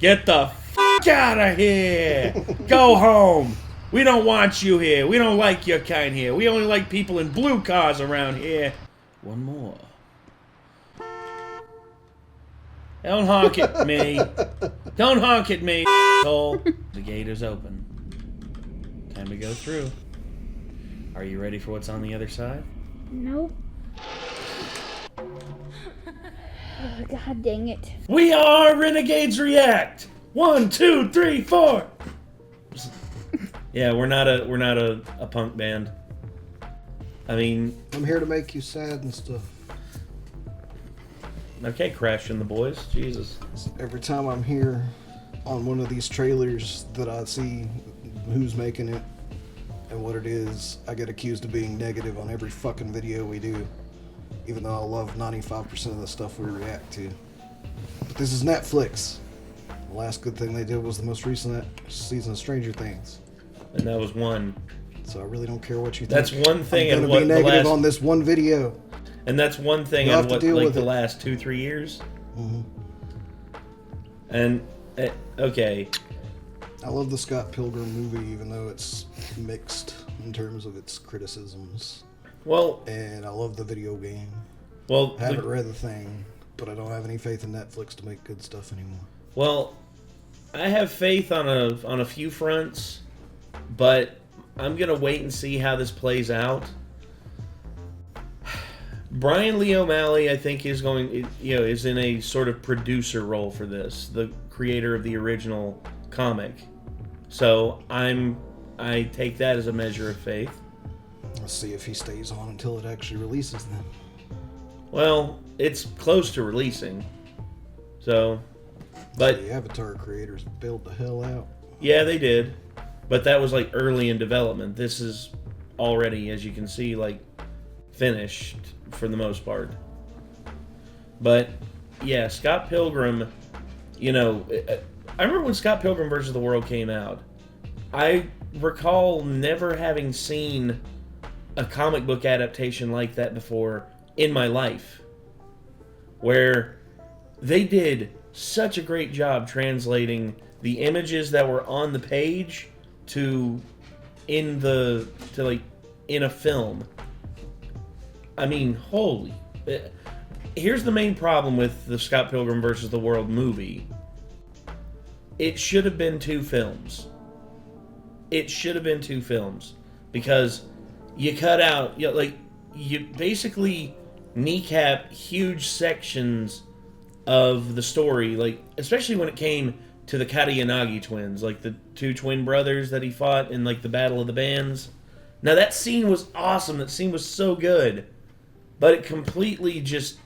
Get the fuck out of here! Go home! We don't want you here. We don't like your kind here. We only like people in blue cars around here. One more. Don't honk at me. Don't honk at me, asshole. The gate is open. Time to go through. Are you ready for what's on the other side? Nope. Oh, God dang it. We are Renegades React. 1, 2, 3, 4. Yeah, we're not a punk band. I mean, I'm here to make you sad and stuff. Okay, Crash and the boys. Jesus. Every time I'm here on one of these trailers that I see who's making it and what it is, I get accused of being negative on every fucking video we do. Even though I love 95% of the stuff we react to. But this is Netflix. The last good thing they did was the most recent season of Stranger Things. And that was one. So I really don't care what you think. That's one thing. I'm gonna be negative on this one video. And that's one thing in what, like the last 2-3 years. Mm-hmm. And okay. I love the Scott Pilgrim movie, even though it's mixed in terms of its criticisms. Well, and I love the video game. Well, I haven't read the thing, but I don't have any faith in Netflix to make good stuff anymore. Well, I have faith on a few fronts, but I'm gonna wait and see how this plays out. Brian Lee O'Malley, I think, is in a sort of producer role for this, the creator of the original comic. So I take that as a measure of faith. Let's see if he stays on until it actually releases then. Well, it's close to releasing. So, but the Avatar creators bailed the hell out. Yeah, they did. But that was like early in development. This is already, as you can see, like finished for the most part. But yeah, Scott Pilgrim, I remember when Scott Pilgrim vs. the World came out. I recall never having seen a comic book adaptation like that before in my life, where they did such a great job translating the images that were on the page to in a film. I mean, holy. Here's the main problem with the Scott Pilgrim vs. the World movie. It should have been 2 films. It should have been 2 films. Because you cut out, you basically kneecap huge sections of the story, especially when it came to the Katayanagi twins, like the 2 twin brothers that he fought in the Battle of the Bands. Now that scene was awesome. That scene was so good. But it completely just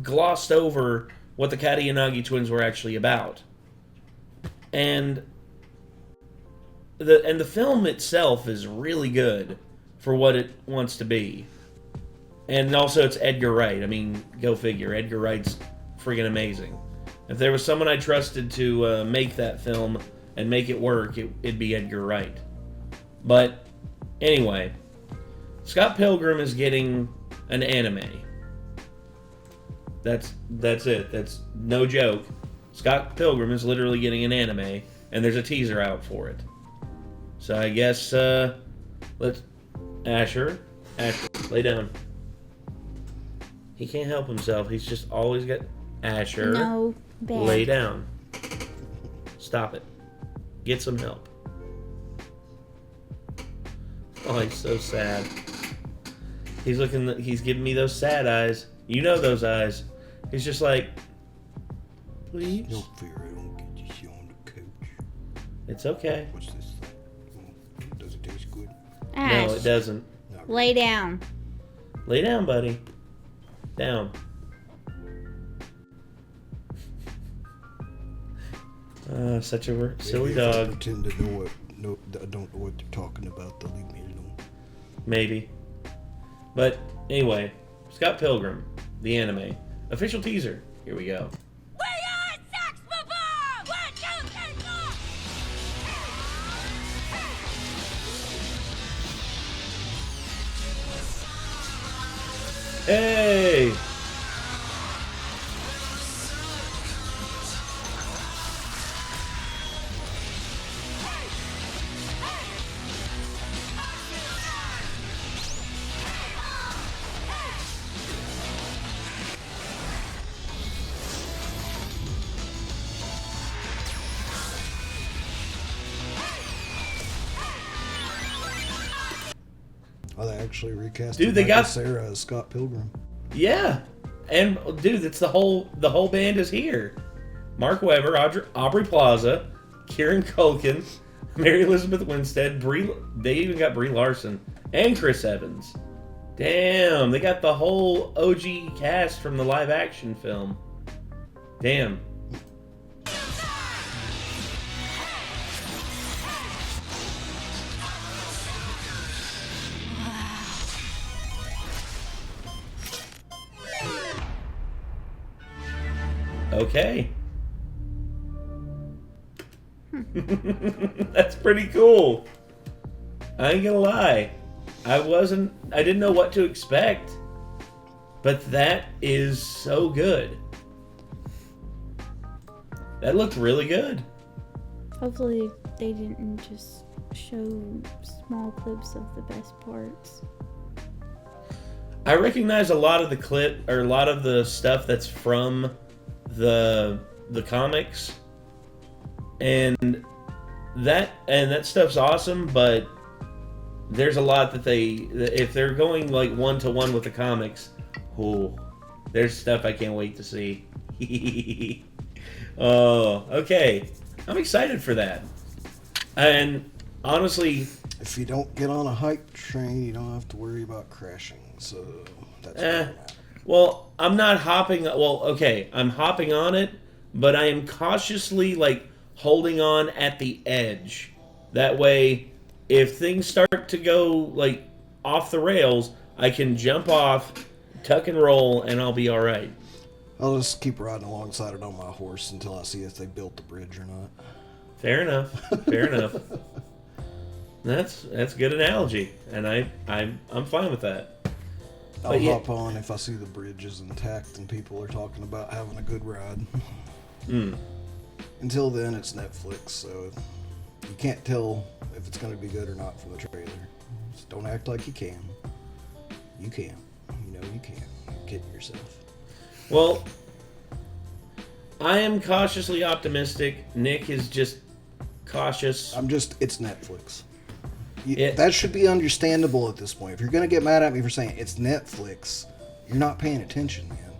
glossed over what the Katayanagi twins were actually about. And the film itself is really good for what it wants to be. And also it's Edgar Wright. I mean, go figure. Edgar Wright's friggin' amazing. If there was someone I trusted to make that film and make it work, it'd be Edgar Wright. But anyway, Scott Pilgrim is getting an anime. That's it. That's no joke. Scott Pilgrim is literally getting an anime, and there's a teaser out for it. So I guess let's Asher, lay down. He can't help himself. He's just always got Asher. No, bad. Lay down. Stop it. Get some help. Oh, he's so sad. He's giving me those sad eyes. You know those eyes. He's just like, please. No fear, I don't get you shit on the couch. It's okay. What's this? Does it taste good? Ash, No, it doesn't. lay down. Lay down, buddy. Down. Such a silly Maybe if I dog. pretend to know I don't know what they're talking about. They'll leave me alone. Maybe. But anyway, Scott Pilgrim, the anime. Official teaser. Here we go. We got sex before! 1, 2, 3, 4! Hey! Oh, they actually recast Dude, they got Sarah as Scott Pilgrim. Yeah, and dude, it's the whole band is here. Mark Webber, Aubrey Plaza, Kieran Culkin, Mary Elizabeth Winstead, they even got Brie Larson and Chris Evans. Damn, they got the whole OG cast from the live action film. Damn. Okay. That's pretty cool. I ain't gonna lie. I didn't know what to expect. But that is so good. That looked really good. Hopefully they didn't just show small clips of the best parts. I recognize a lot of the stuff that's from the comics, and that stuff's awesome, but there's a lot that if they're going like 1-to-1 with the comics, there's stuff I can't wait to see. Oh, okay. I'm excited for that. And honestly, if you don't get on a hype train, you don't have to worry about crashing. So that's well, I'm not hopping. Well, okay, I'm hopping on it, but I am cautiously like holding on at the edge. That way, if things start to go like off the rails, I can jump off, tuck and roll, and I'll be all right. I'll just keep riding alongside it on my horse until I see if they built the bridge or not. Fair enough. Fair enough. That's a good analogy, and I'm fine with that. I'll hop on if I see the bridge is intact and people are talking about having a good ride. Until then, it's Netflix, so you can't tell if it's going to be good or not from the trailer. Just don't act like you can. You can. You know you can. You're kidding yourself. Well, I am cautiously optimistic. Nick is just cautious. It's Netflix. That should be understandable at this point. If you're going to get mad at me for saying it's Netflix, you're not paying attention, man.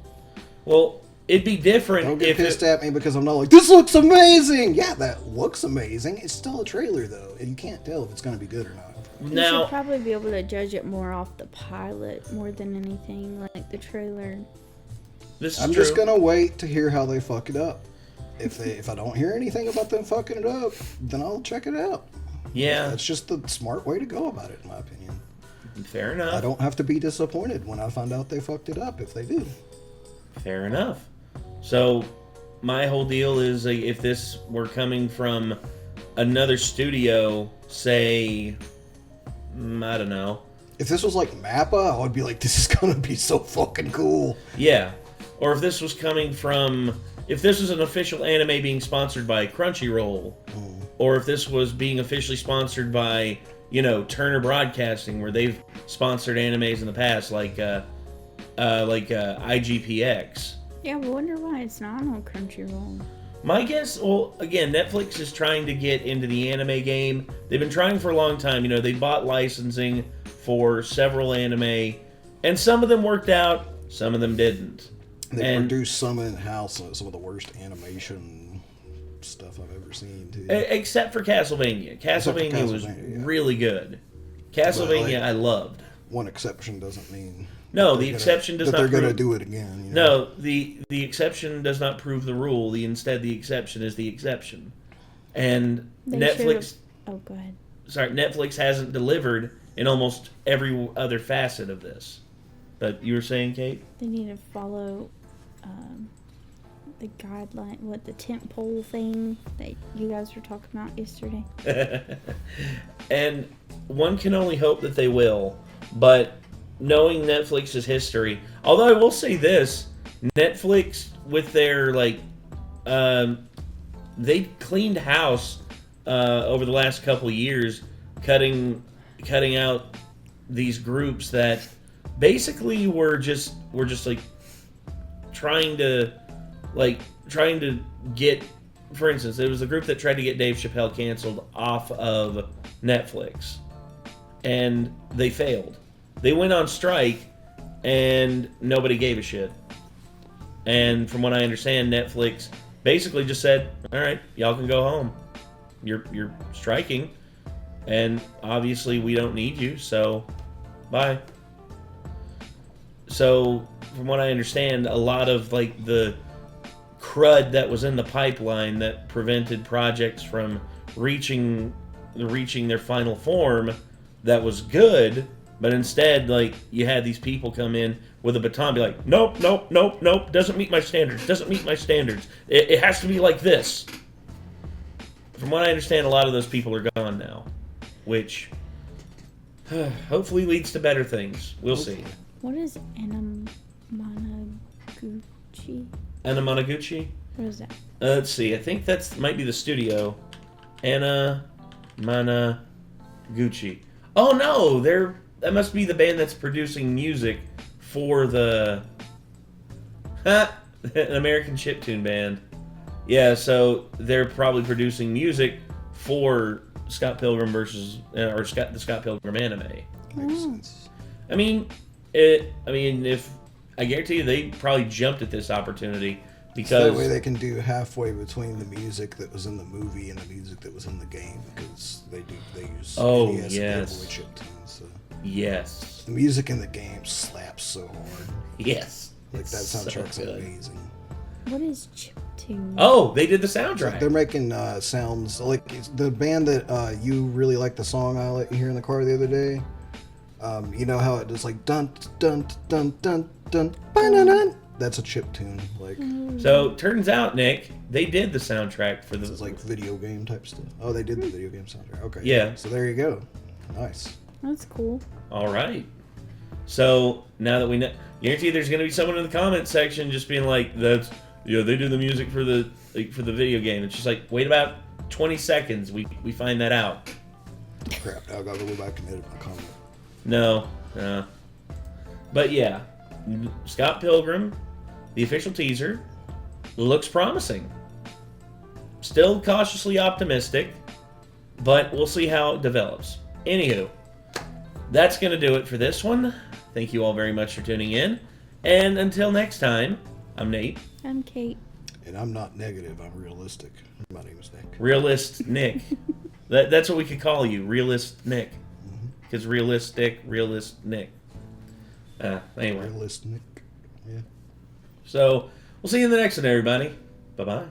Well, it'd be different. Don't get pissed at me because I'm not like, this looks amazing! Yeah, that looks amazing. It's still a trailer, though, and you can't tell if it's going to be good or not. You should probably be able to judge it more off the pilot more than anything, like the trailer. I'm just going to wait to hear how they fuck it up. If I don't hear anything about them fucking it up, then I'll check it out. Yeah. That's just the smart way to go about it, in my opinion. Fair enough. I don't have to be disappointed when I find out they fucked it up, if they do. Fair enough. So, my whole deal is if this were coming from another studio, say, I don't know. If this was like Mappa, I would be like, this is going to be so fucking cool. Yeah. Or if this was coming from... If this was an official anime being sponsored by Crunchyroll, or if this was being officially sponsored by, Turner Broadcasting, where they've sponsored animes in the past, like IGPX. Yeah, I wonder why it's not on Crunchyroll. My guess, well, again, Netflix is trying to get into the anime game. They've been trying for a long time. They bought licensing for several anime, and some of them worked out, some of them didn't. They produced some in-house, some of the worst animation stuff I've ever seen, too. Except for Castlevania. Castlevania was really good. Castlevania I loved. One exception doesn't mean... No, the exception does not prove... they're going to do it again. No, the exception does not prove the rule. Instead, the exception is the exception. And Netflix... Oh, go ahead. Sorry, Netflix hasn't delivered in almost every other facet of this. But you were saying, Kate? They need to follow... the guideline, the tent pole thing that you guys were talking about yesterday. And one can only hope that they will. But knowing Netflix's history, although I will say this, Netflix with their they cleaned house over the last couple years, cutting out these groups that basically were just trying to get, for instance, there was a group that tried to get Dave Chappelle canceled off of Netflix, and they failed. they went on strike and nobody gave a shit. And from what I understand, Netflix basically just said, all right, y'all can go home. You're striking, and obviously we don't need you, so bye. So from what I understand, a lot of like the crud that was in the pipeline that prevented projects from reaching their final form that was good, but instead, like, you had these people come in with a baton, be like, nope, doesn't meet my standards, it has to be like this. From what I understand, a lot of those people are gone now, which hopefully leads to better things. We'll see. What is Anamanaguchi? Anamanaguchi? What is that? Let's see, I think that's might be the studio. Anamanaguchi. Oh no, that must be the band that's producing music for the an American chiptune band. Yeah, so they're probably producing music for Scott Pilgrim the Scott Pilgrim anime. Makes sense. I mean, if I guarantee you, they probably jumped at this opportunity because So that way they can do halfway between the music that was in the movie and the music that was in the game, because they use NES yes. Playboy chiptunes. So. Yes. The music in the game slaps so hard. Yes. Like that soundtrack's so good. amazing. What is chiptune? Oh, they did the soundtrack. They're making sounds like the band that you really like the song I let you hear in the car the other day. You know how it does like dun dun dun dun dun dun. That's a chiptune. Like So turns out, Nick, they did the soundtrack for it's the like video game type stuff. Oh, they did the video game soundtrack. Okay. Yeah. So there you go. Nice. That's cool. All right. So now that we know, guarantee there's going to be someone in the comments section just being like, they did the music for the video game. It's just like, wait about 20 seconds, we find that out. Crap! Now I gotta go back and edit my comment. No. But yeah, Scott Pilgrim, the official teaser, looks promising. Still cautiously optimistic, but we'll see how it develops. Anywho, that's going to do it for this one. Thank you all very much for tuning in. And until next time, I'm Nate. I'm Kate. And I'm not negative. I'm realistic. My name is Nick. Realist Nick. That's what we could call you, Realist Nick. Because realist Nick. Anyway. Realistic. Yeah. So, we'll see you in the next one, everybody. Bye-bye.